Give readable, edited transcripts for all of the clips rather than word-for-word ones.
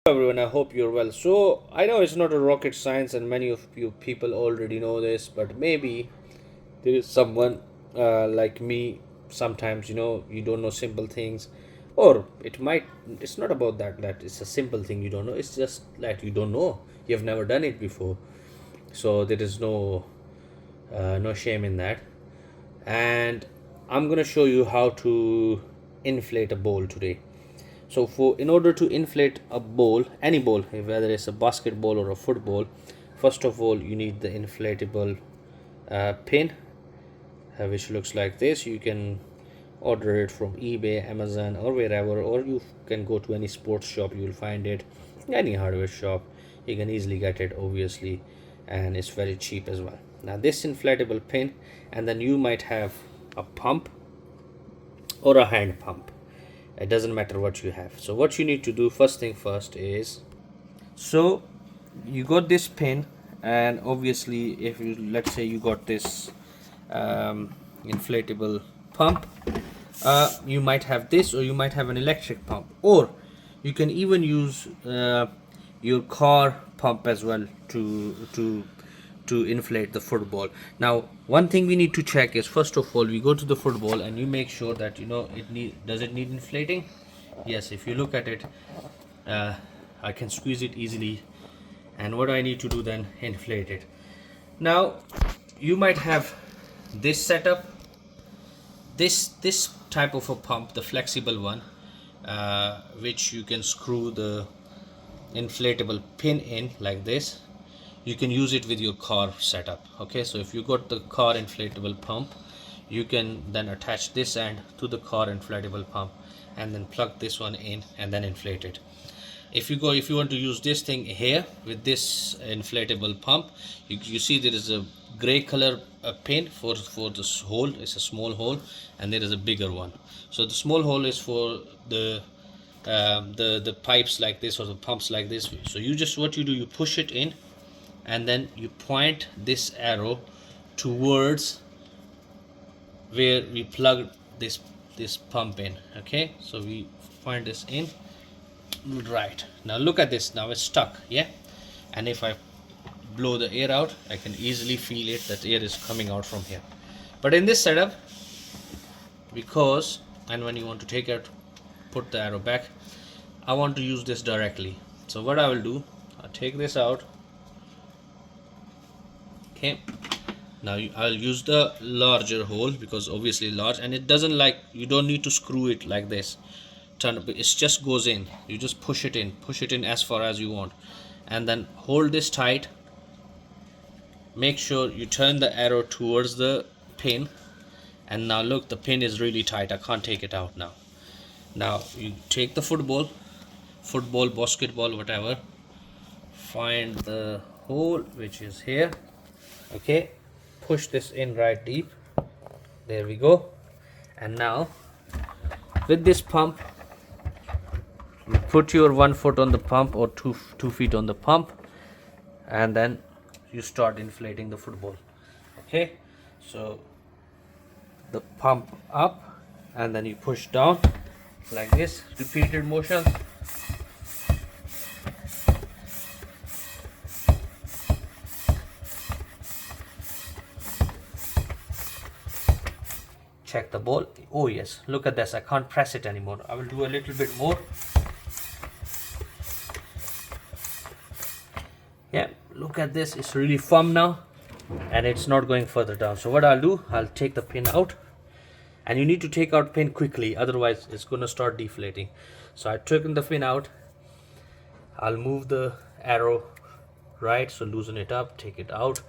Everyone, I hope you're well. So I know it's not a rocket science and many of you people already know this, but maybe there is someone like me. Sometimes you don't know simple things, or it's not about that it's a simple thing you don't know. It's just that you don't know, you have never done it before. So there is no shame in that. And I'm gonna show you how to inflate a bowl today. So in order to inflate a bowl, any bowl, whether it's a basketball or a football, first of all you need the inflatable pin, which looks like this. You can order it from eBay, Amazon, or wherever, or you can go to any sports shop. You will find it, any hardware shop. You can easily get it, obviously, and it's very cheap as well. Now this inflatable pin, and then you might have a pump or a hand pump. It doesn't matter what you have. So what you need to do, first thing first, is, so you got this pin, and obviously if you, let's say you got this inflatable pump, you might have this, or you might have an electric pump, or you can even use your car pump as well to inflate the football. Now one thing we need to check is, first of all, we go to the football and you make sure that does it need inflating. Yes, if you look at it, I can squeeze it easily, and what I need to do then, inflate it. Now you might have this setup, this type of a pump, the flexible one, which you can screw the inflatable pin in like this. You can use it with your car setup. Okay, so if you got the car inflatable pump, you can then attach this end to the car inflatable pump and then plug this one in and then inflate it. If you want to use this thing here with this inflatable pump, you see there is a gray color pin for this hole. It's a small hole, and there is a bigger one. So the small hole is for the pipes like this, or the pumps like this. So what you do, you push it in, and then you point this arrow towards where we plug this pump in. Okay, so we point this in. Right, now look at this. Now it's stuck. Yeah, and if I blow the air out, I can easily feel it, that air is coming out from here. But in this setup, and when you want to take it, put the arrow back, I want to use this directly. So what I will do, I'll take this out. Okay, now I'll use the larger hole, because obviously large, and it doesn't, like, you don't need to screw it like this, it just goes in. You just push it in as far as you want, and then hold this tight. Make sure you turn the arrow towards the pin, and now look, the pin is really tight. I can't take it out now. Now you take the football, basketball, whatever, find the hole, which is here. Okay, push this in right deep. There we go. And now with this pump, you put your 1 foot on the pump, or 2 feet on the pump, and then you start inflating the football. Okay, so the pump up, and then you push down like this, repeated motions. Check the ball. Oh yes, look at this. I can't press it anymore. I will do a little bit more. Yeah, look at this. It's really firm now, and it's not going further down. So what I'll do, I'll take the pin out, and you need to take out pin quickly, otherwise it's going to start deflating. So I've taken the pin out. I'll move the arrow right, so loosen it up, take it out,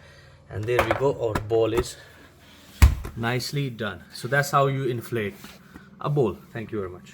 and there we go. Our ball is nicely done. So that's how you inflate a bowl. Thank you very much.